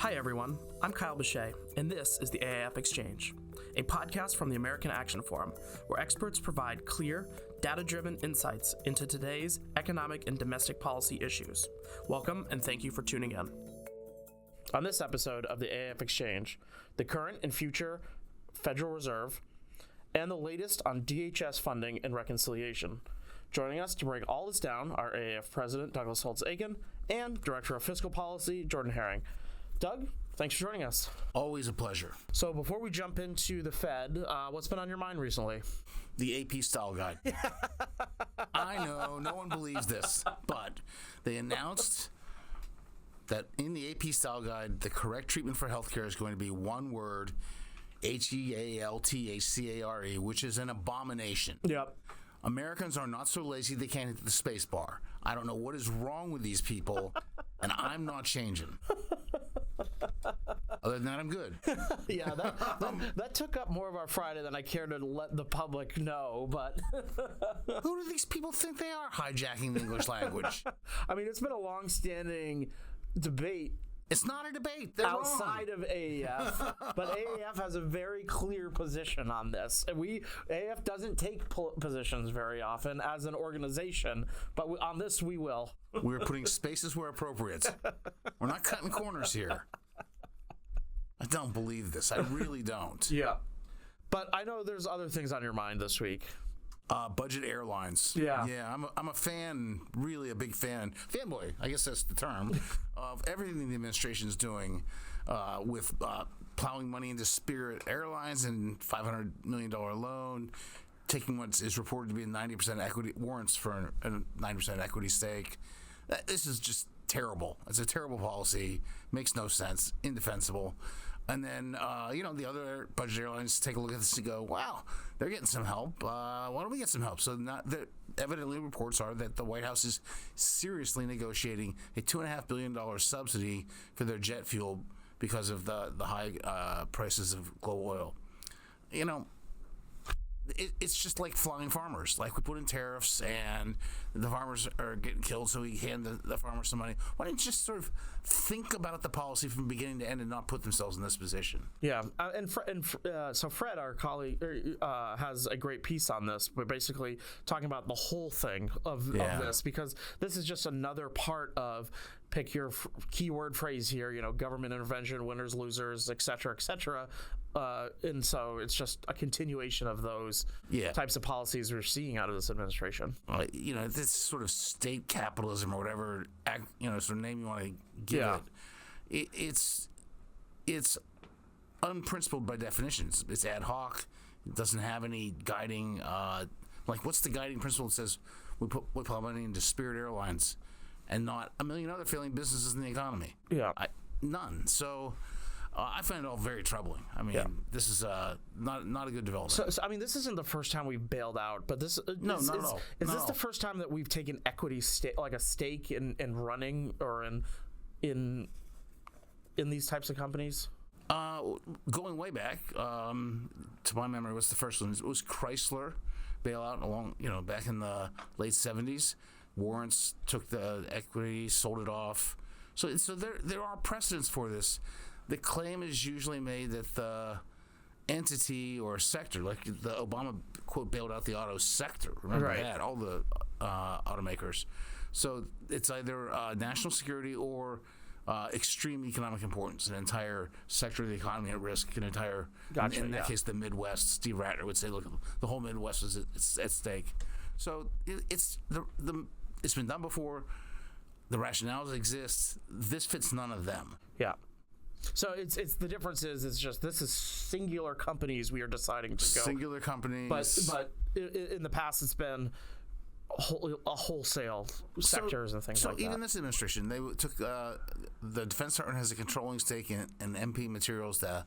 Hi everyone, I'm Kyle Bechet, and this is the AAF Exchange, a podcast from the American Action Forum, where experts provide clear, data-driven insights into today's economic and domestic policy issues. Welcome, and thank you for tuning in. On this episode of the AAF Exchange, the current and future Federal Reserve, and the latest on DHS funding and reconciliation. Joining us to break all this down are AAF President Douglas Holtz-Eakin and Director of Fiscal Policy Jordan Haring. Doug, thanks for joining us. Always a pleasure. So before we jump into the Fed, what's been on your mind recently? The AP style guide. I know, no one believes this, but they announced that in the AP style guide, the correct treatment for healthcare is going to be one word, HEALTHCARE, which is an abomination. Yep. Americans are not so lazy they can't hit the space bar. I don't know what is wrong with these people, and I'm not changing. Other than that, I'm good. Yeah, that took up more of our Friday than I care to let the public know, but... Who do these people think they are, hijacking the English language? I mean, it's been a long-standing debate. It's not a debate. They're outside wrong. of AAF, but AAF has a very clear position on this. And AAF doesn't take positions very often as an organization, but on this we will. We're putting spaces where appropriate. We're not cutting corners here. I don't believe this. I really don't. Yeah. But I know there's other things on your mind this week. Budget airlines. Yeah. Yeah, I'm a fan, really a big fan. Fanboy, I guess that's the term, of everything the administration is doing with plowing money into Spirit Airlines and $500 million loan, taking what is reported to be a 90% equity warrants for a 90% equity stake. This is just terrible. It's a terrible policy. Makes no sense. Indefensible. And then, the other budget airlines take a look at this and go, wow, they're getting some help. Why don't we get some help? So evidently reports are that the White House is seriously negotiating a $2.5 billion subsidy for their jet fuel because of the high prices of global oil. You know, it's just like flying farmers. Like, we put in tariffs and the farmers are getting killed, so we hand the farmers some money. Why don't you just sort of think about the policy from beginning to end and not put themselves in this position? Yeah, so Fred, our colleague, has a great piece on this, but basically talking about the whole thing of this, because this is just another part of, pick your keyword phrase here, government intervention, winners, losers, et cetera, et cetera. And so it's just a continuation of those types of policies we're seeing out of this administration. This sort of state capitalism or whatever, sort of name you want to give it. It's unprincipled by definitions. It's ad hoc. It doesn't have any guiding. What's the guiding principle that says we plow money into Spirit Airlines and not a million other failing businesses in the economy? Yeah, none. So. I find it all very troubling. I mean, this is not a good development. So, I mean, this isn't the first time we've bailed out, but this Is this the first time that we've taken equity like a stake in running or in these types of companies? Going way back, to my memory, what's the first one? It was Chrysler bailout back in the late 70s. Warrants took the equity, sold it off. So there are precedents for this. The claim is usually made that the entity or sector, like the Obama quote, bailed out the auto sector. Remember that, all the automakers. So it's either national security or extreme economic importance, an entire sector of the economy at risk, in that case, the Midwest. Steve Ratner would say, look, the whole Midwest is at stake. So it's been done before. The rationales exist. This fits none of them. Yeah. So it's the difference is it's just this is singular companies we are deciding to go. Singular companies. But in the past it's been wholesale sectors and things like that. So even this administration, they took the Defense Department has a controlling stake in MP Materials, the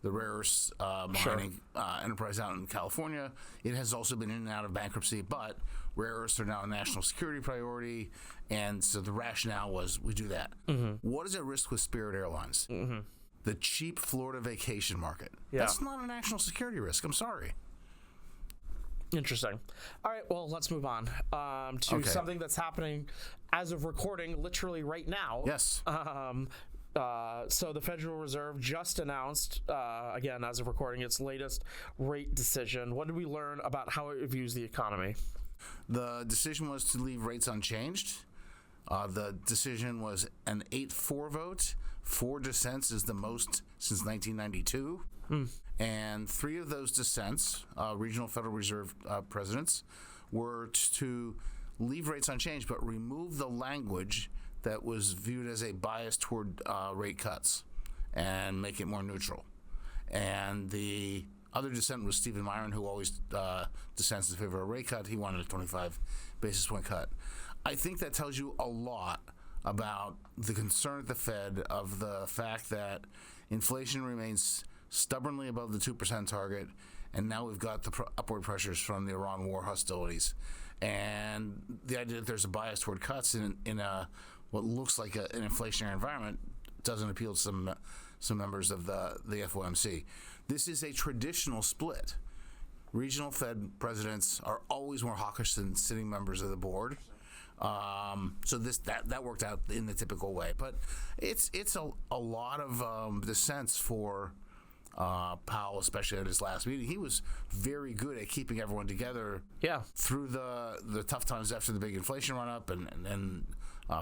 rare earths mining enterprise out in California. It has also been in and out of bankruptcy, but rare earths are now a national security priority, and so the rationale was we do that. Mm-hmm. What is at risk with Spirit Airlines? Mm-hmm. The cheap Florida vacation market. Yeah. That's not a national security risk. I'm sorry. Interesting. All right, well, let's move on to something that's happening as of recording literally right now. Yes. So the Federal Reserve just announced, again, as of recording, its latest rate decision. What did we learn about how it views the economy? The decision was to leave rates unchanged. The decision was an 8-4 vote. 4 dissents is the most since 1992. And 3 of those dissents, regional Federal Reserve presidents, were to leave rates unchanged but remove the language that was viewed as a bias toward rate cuts and make it more neutral. And the other dissent was Stephen Myron, who always dissents in favor of a rate cut. He wanted a 25 basis point cut. I think that tells you a lot about the concern at the Fed of the fact that inflation remains stubbornly above the 2% target, and now we've got the upward pressures from the Iran war hostilities. And the idea that there's a bias toward cuts in a what looks like an inflationary environment doesn't appeal to some members of the FOMC. This is a traditional split. Regional Fed presidents are always more hawkish than sitting members of the board. So that worked out in the typical way. But it's a lot of dissents for Powell, especially at his last meeting. He was very good at keeping everyone together through the tough times after the big inflation run-up and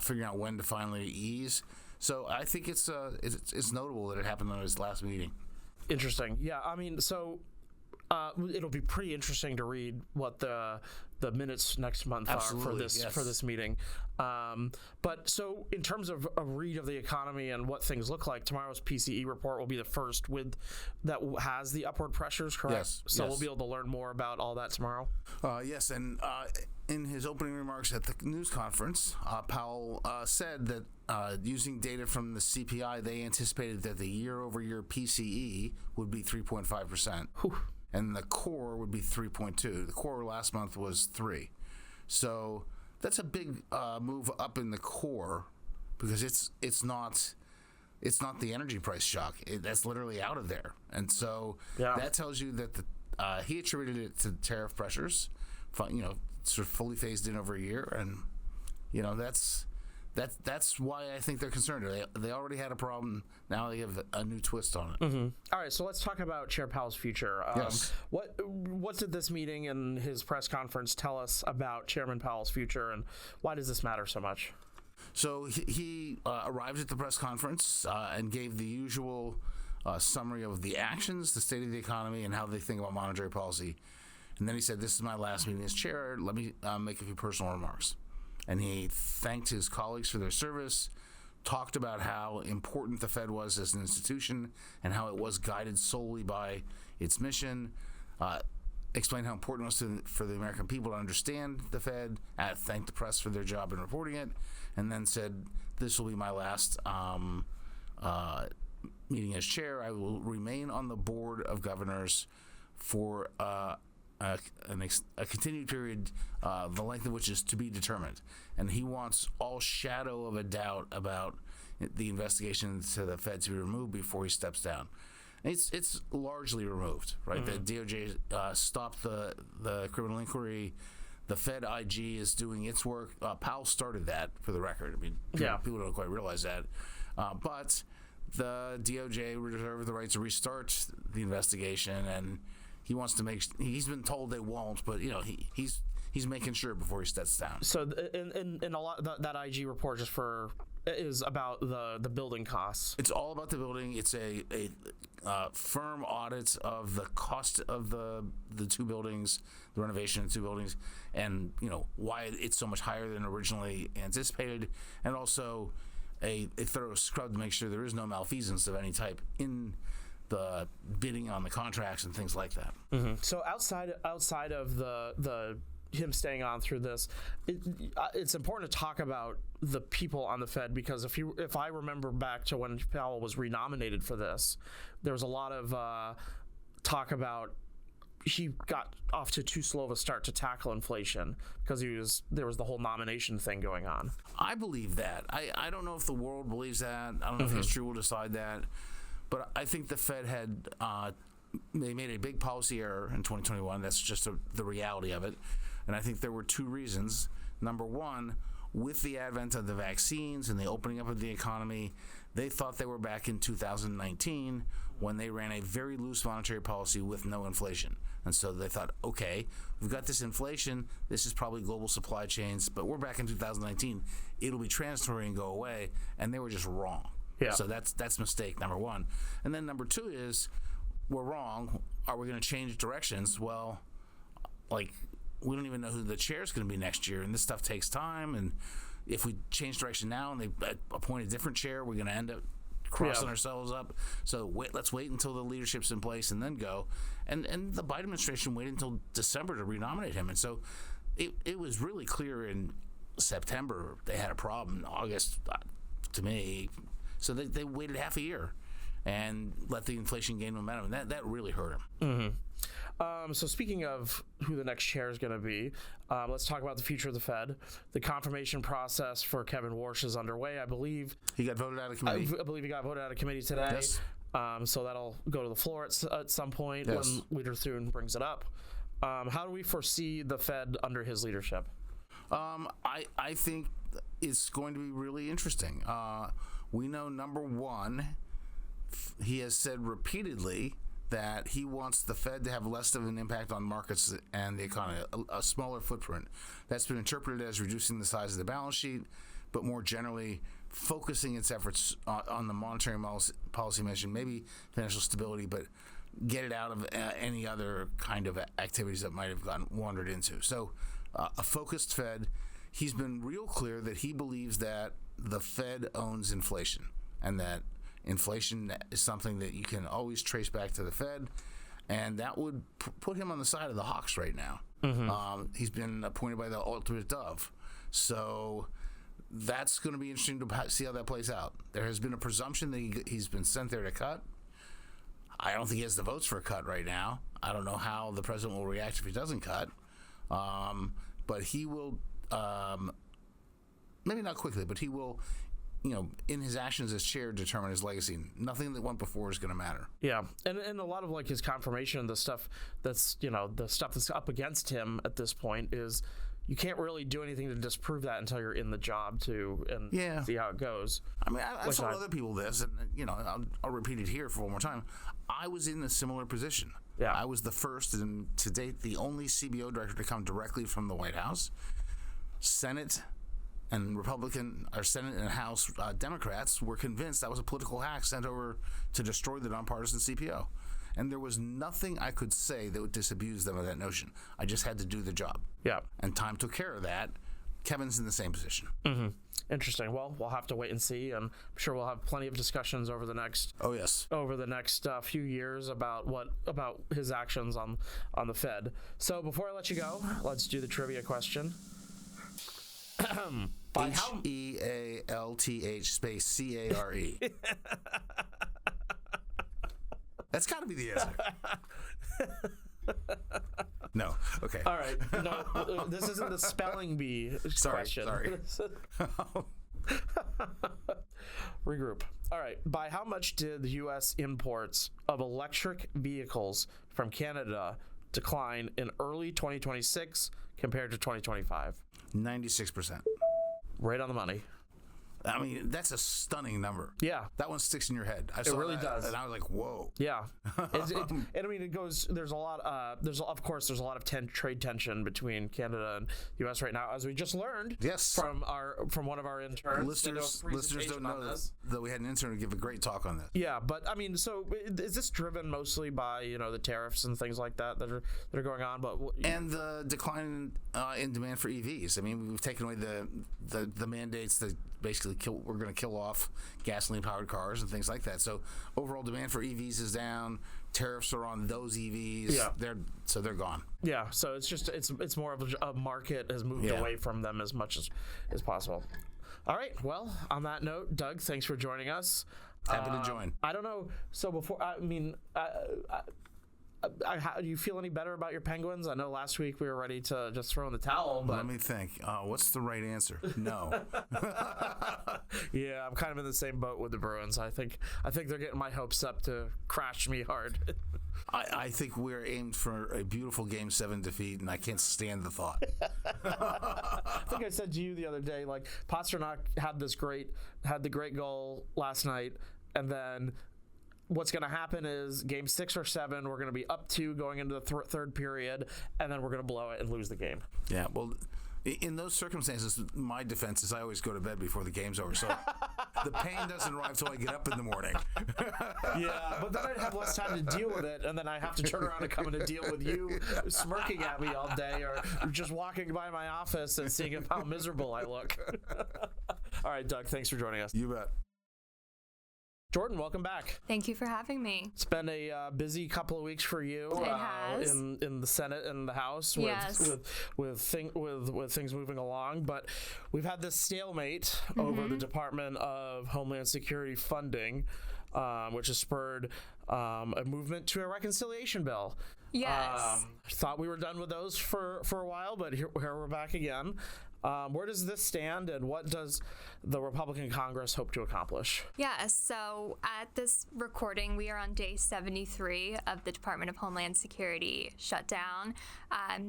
figuring out when to finally ease. So I think it's notable that it happened on his last meeting. Interesting. Yeah, I mean, so it'll be pretty interesting to read what the minutes next month are for this meeting. But so in terms of a read of the economy and what things look like, tomorrow's PCE report will be the first that has the upward pressures, correct? Yes. So we'll be able to learn more about all that tomorrow? Yes, and in his opening remarks at the news conference, Powell said that using data from the CPI, they anticipated that the year-over-year PCE would be 3.5%. And the core would be 3.2. The core last month was 3. So that's a big move up in the core because it's not the energy price shock. That's literally out of there. And so that tells you that he attributed it to tariff pressures, sort of fully phased in over a year, and that's why I think they're concerned. They already had a problem. Now they have a new twist on it. Mm-hmm. All right, so let's talk about Chair Powell's future. Yes. What did this meeting and his press conference tell us about Chairman Powell's future, and why does this matter so much? So he arrived at the press conference and gave the usual summary of the actions, the state of the economy, and how they think about monetary policy. And then he said, "This is my last meeting as chair. Let me make a few personal remarks." And he thanked his colleagues for their service, talked about how important the Fed was as an institution and how it was guided solely by its mission, explained how important it was for the American people to understand the Fed, thanked the press for their job in reporting it, and then said, "This will be my last meeting as chair. I will remain on the board of governors for a continued period, the length of which is to be determined." And he wants all shadow of a doubt about the investigation into the Fed to be removed before he steps down. And it's largely removed, right? Mm-hmm. The DOJ stopped the criminal inquiry. The Fed IG is doing its work. Powell started that, for the record. I mean, people don't quite realize that. But the DOJ reserved the right to restart the investigation, and he wants to he's been told they won't, but he's making sure before he steps down. So in a lot that IG report is about the building costs. It's all about the building. It's a firm audit of the cost of the two buildings, the renovation of the two buildings, and why it's so much higher than originally anticipated, and also a thorough scrub to make sure there is no malfeasance of any type in the bidding on the contracts and things like that. Mm-hmm. So outside of the him staying on through this, it's important to talk about the people on the Fed, because if I remember back to when Powell was renominated for this, there was a lot of talk about he got off to too slow of a start to tackle inflation because there was the whole nomination thing going on. I believe that. I don't know if the world believes that. I don't know if history will decide that. But I think the Fed they made a big policy error in 2021. That's just the reality of it. And I think there were two reasons. Number one, with the advent of the vaccines and the opening up of the economy, they thought they were back in 2019 when they ran a very loose monetary policy with no inflation. And so they thought, okay, we've got this inflation. This is probably global supply chains, but we're back in 2019. It'll be transitory and go away. And they were just wrong. Yeah. So that's mistake number one. And then number two is, we're wrong. Are we going to change directions? Well, like, we don't even know who the chair is going to be next year, and this stuff takes time. And if we change direction now and they appoint a different chair, we're going to end up crossing ourselves up. So let's wait until the leadership's in place and then go. And the Biden administration waited until December to renominate him. And so it was really clear in September they had a problem. In August, to me, so they waited half a year and let the inflation gain momentum. And that really hurt him. Mm-hmm. So speaking of who the next chair is going to be, let's talk about the future of the Fed. The confirmation process for Kevin Warsh is underway, I believe. He got voted out of committee. I believe he got voted out of committee today. Yes. So that'll go to the floor at some point when Leader Thune brings it up. How do we foresee the Fed under his leadership? I think it's going to be really interesting. We know, number one, he has said repeatedly that he wants the Fed to have less of an impact on markets and the economy, a smaller footprint. That's been interpreted as reducing the size of the balance sheet, but more generally focusing its efforts on the monetary policy mission, maybe financial stability, but get it out of any other kind of activities that might have gotten wandered into. So a focused Fed. He's been real clear that he believes that the Fed owns inflation and that inflation is something that you can always trace back to the Fed, and that would put him on the side of the hawks right now. Mm-hmm. He's been appointed by the ultimate dove. So that's going to be interesting to see how that plays out. There has been a presumption that he's been sent there to cut. I don't think he has the votes for a cut right now. I don't know how the president will react if he doesn't cut. But he will, maybe not quickly, but he will, in his actions as chair, determine his legacy. Nothing that went before is going to matter. Yeah, and a lot of like his confirmation, the stuff that's the stuff that's up against him at this point is you can't really do anything to disprove that until you're in the job too and see how it goes. I mean, I told other people this, and I'll repeat it here for one more time. I was in a similar position. Yeah, I was the first and to date the only CBO director to come directly from the White House. Senate and Senate and House Democrats were convinced that was a political hack sent over to destroy the nonpartisan CPO. And there was nothing I could say that would disabuse them of that notion. I just had to do the job. Yeah. And time took care of that. Kevin's in the same position. Mm-hmm. Interesting. Well, we'll have to wait and see, and I'm sure we'll have plenty of discussions over the next few years about his actions on the Fed. So before I let you go, let's do the trivia question. HEALTH space CARE. That's got to be the answer. No. Okay. All right. No, this isn't the spelling bee question. Sorry. Regroup. All right. By how much did the U.S. imports of electric vehicles from Canada decline in early 2026 compared to 2025? 96%. Right on the money. I mean, that's a stunning number. Yeah. That one sticks in your head. It really does. And I was like, whoa. Yeah. And I mean, it goes, there's a lot of trade tension between Canada and the U.S. right now, as we just learned from one of our interns. Listeners don't know that we had an intern give a great talk on this. Yeah, but I mean, so is this driven mostly by, the tariffs and things like that that are going on? And the decline in demand for EVs. I mean, we've taken away the mandates that basically we're going to kill off gasoline-powered cars and things like that. So overall demand for EVs is down. Tariffs are on those EVs. Yeah. They're gone. Yeah. So it's just it's more of a market has moved away from them as much as possible. All right. Well, on that note, Doug, thanks for joining us. Happy to join. I don't know. So before, do you feel any better about your Penguins? I know last week we were ready to just throw in the towel. But let me think. What's the right answer? No. Yeah, I'm kind of in the same boat with the Bruins. I think they're getting my hopes up to crash me hard. I think we're aimed for a beautiful Game 7 defeat, and I can't stand the thought. I think I said to you the other day, like, Pasternak had the great goal last night, and then what's going to happen is game 6 or 7, we're going to be up 2 going into the third period, and then we're going to blow it and lose the game. Yeah, well, in those circumstances, my defense is I always go to bed before the game's over, so the pain doesn't arrive till I get up in the morning. Yeah, but then I'd have less time to deal with it, and then I have to turn around and come in and deal with you smirking at me all day, or just walking by my office and seeing how miserable I look. All right, Doug, thanks for joining us. You bet. Jordan, welcome back. Thank you for having me. It's been a busy couple of weeks for you. It has. In the Senate and the House with things moving along, but we've had this stalemate over the Department of Homeland Security funding, which has spurred a movement to a reconciliation bill. Yes. Thought we were done with those for a while, but here we're back again. Where does this stand, and what does the Republican Congress hope to accomplish? Yeah, so at this recording, we are on day 73 of the Department of Homeland Security shutdown.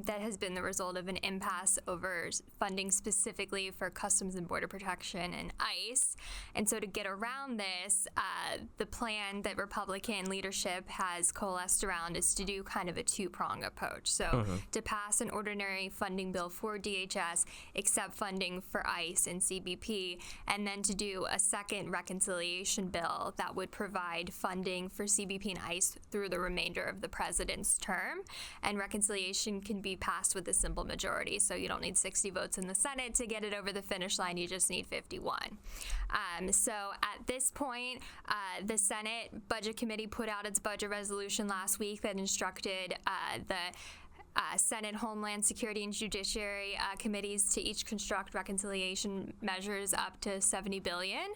That has been the result of an impasse over funding specifically for Customs and Border Protection and ICE. And so to get around this, the plan that Republican leadership has coalesced around is to do kind of a two-prong approach. So to pass an ordinary funding bill for DHS, accept funding for ICE and CBP, and then to do a second reconciliation bill that would provide funding for CBP and ICE through the remainder of the president's term. And reconciliation can be passed with a simple majority, so you don't need 60 votes in the Senate to get it over the finish line, you just need 51. So at this point, the Senate Budget Committee put out its budget resolution last week that instructed the Senate Homeland Security and Judiciary committees to each construct reconciliation measures up to $70 billion,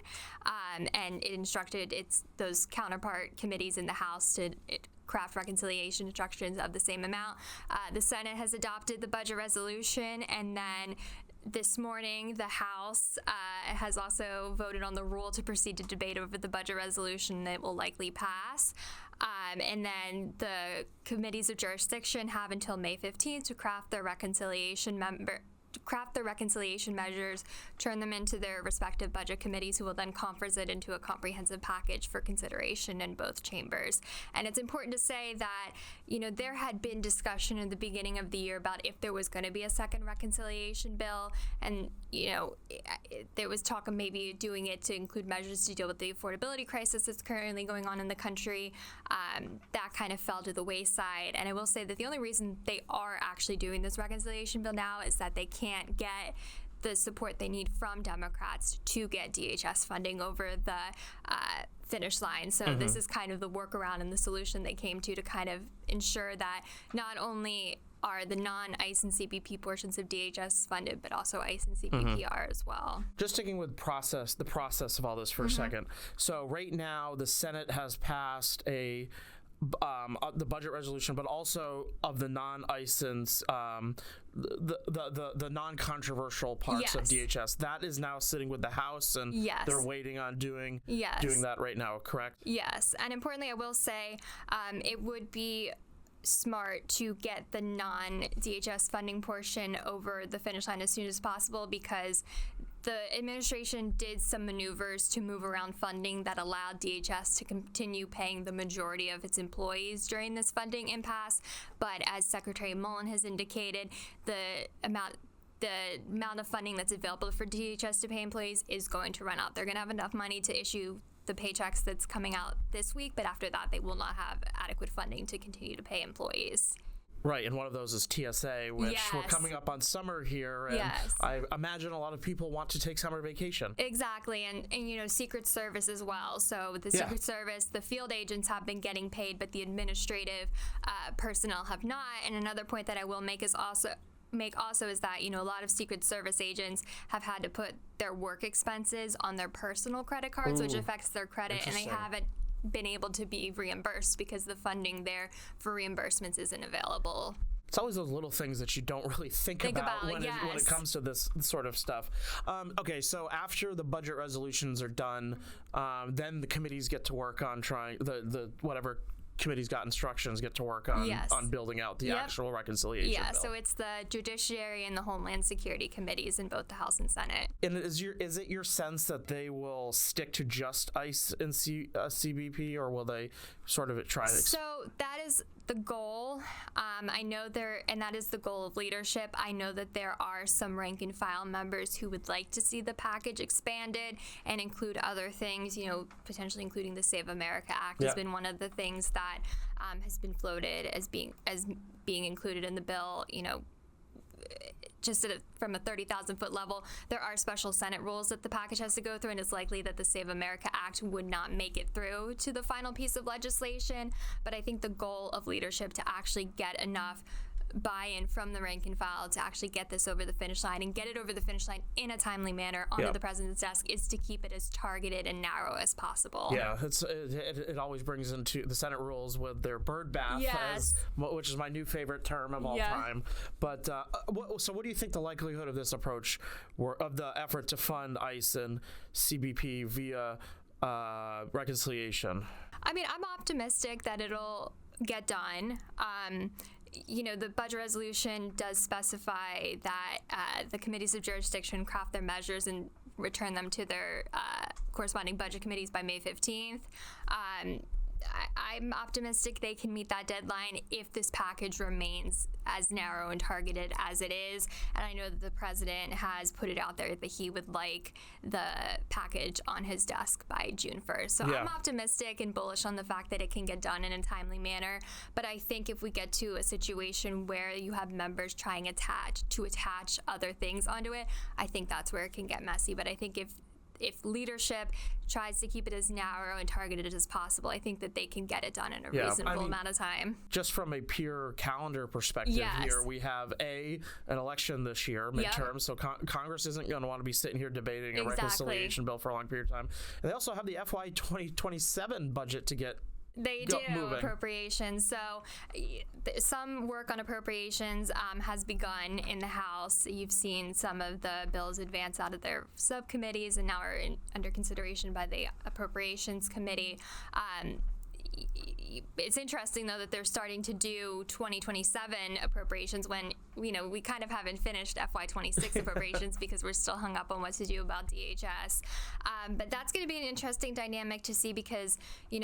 and it instructed those counterpart committees in the House to craft reconciliation instructions of the same amount. The Senate has adopted the budget resolution, and then this morning, the House has also voted on the rule to proceed to debate over the budget resolution that will likely pass. And then the committees of jurisdiction have until May 15th to craft their reconciliation measures, turn them into their respective budget committees, who will then conference it into a comprehensive package for consideration in both chambers. And it's important to say that, there had been discussion in the beginning of the year about if there was going to be a second reconciliation bill, and there was talk of maybe doing it to include measures to deal with the affordability crisis that's currently going on in the country. That kind of fell to the wayside. And I will say that the only reason they are actually doing this reconciliation bill now is that they can't get the support they need from Democrats to get DHS funding over the finish line. So this is kind of the workaround and the solution they came to kind of ensure that not only are the non-ICE and CBP portions of DHS funded, but also ICE and CBP are as well. Just sticking with the process of all this for a second. So right now, the Senate has passed the budget resolution, but also of the non-ICE and the non-controversial parts of DHS. That is now sitting with the House, and they're waiting on doing that right now, correct? Yes, and importantly, I will say it would be smart to get the non-DHS funding portion over the finish line as soon as possible, because the administration did some maneuvers to move around funding that allowed DHS to continue paying the majority of its employees during this funding impasse. But as Secretary Mullen has indicated, the amount of funding that's available for DHS to pay employees is going to run out. They're going to have enough money to issue the paychecks that's coming out this week, but after that, they will not have adequate funding to continue to pay employees. Right, and one of those is TSA, which we're coming up on summer here, and I imagine a lot of people want to take summer vacation. Exactly, and Secret Service as well. So the Secret Service, the field agents have been getting paid, but the administrative personnel have not. And another point that I will make is that a lot of Secret Service agents have had to put their work expenses on their personal credit cards, which affects their credit, and they haven't been able to be reimbursed because the funding there for reimbursements isn't available. It's always those little things that you don't really think about when it comes to this sort of stuff. Okay, so after the budget resolutions are done, then the committees get to work on trying the whatever committee's got instructions, get to work on building out the actual reconciliation bill. So it's the Judiciary and the Homeland Security committees in both the House and Senate. And is it your sense that they will stick to just ICE and CBP, or will they sort of try to... So that is the goal. I know and that is the goal of leadership. I know that there are some rank and file members who would like to see the package expanded and include other things, potentially including the Save America Act has been one of the things that has been floated as being included in the bill, just from a 30,000-foot level. There are special Senate rules that the package has to go through, and it's likely that the Save America Act would not make it through to the final piece of legislation. But I think the goal of leadership to actually get enough buy-in from the rank and file to actually get this over the finish line and get it over the finish line in a timely manner onto the president's desk is to keep it as targeted and narrow as possible. Yeah, it always brings into the Senate rules with their bird bath, which is my new favorite term of all time. But so what do you think the likelihood of this approach, of the effort to fund ICE and CBP via reconciliation? I mean, I'm optimistic that it'll get done. The budget resolution does specify that the committees of jurisdiction craft their measures and return them to their corresponding budget committees by May 15th. I'm optimistic they can meet that deadline if this package remains as narrow and targeted as it is. And I know that the president has put it out there that he would like the package on his desk by June 1st. So I'm optimistic and bullish on the fact that it can get done in a timely manner. But I think if we get to a situation where you have members trying to attach other things onto it, I think that's where it can get messy. But I think if leadership tries to keep it as narrow and targeted as possible, I think that they can get it done in a reasonable amount of time. Just from a pure calendar perspective here, we have an election this year, midterm, so Congress isn't going to want to be sitting here debating a reconciliation bill for a long period of time. And they also have the FY 2027 budget to get moving. Appropriations. So some work on appropriations has begun in the House. You've seen some of the bills advance out of their subcommittees and now are under consideration by the Appropriations Committee. It's interesting, though, that they're starting to do 2027 appropriations when, we kind of haven't finished FY26 appropriations because we're still hung up on what to do about DHS. But that's going to be an interesting dynamic to see because,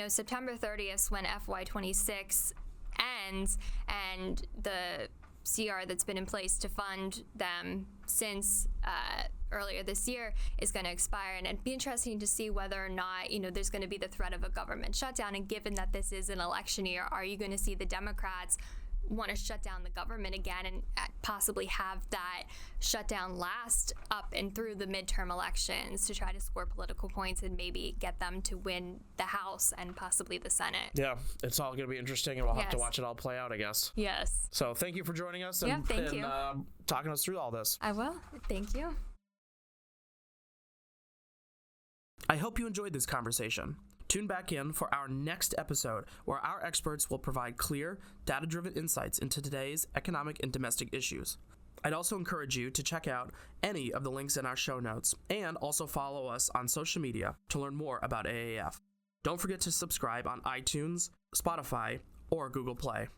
September 30th is when FY26 ends and the CR that's been in place to fund them since earlier this year is going to expire, and it'd be interesting to see whether or not there's going to be the threat of a government shutdown. And given that this is an election year, are you going to see the Democrats want to shut down the government again and possibly have that shutdown last up and through the midterm elections to try to score political points and maybe get them to win the House and possibly the Senate? Yeah, it's all going to be interesting, and we'll have to watch it all play out, I guess. Yes. So thank you for joining us and talking us through all this. I will. Thank you. I hope you enjoyed this conversation. Tune back in for our next episode, where our experts will provide clear, data-driven insights into today's economic and domestic issues. I'd also encourage you to check out any of the links in our show notes, and also follow us on social media to learn more about AAF. Don't forget to subscribe on iTunes, Spotify, or Google Play.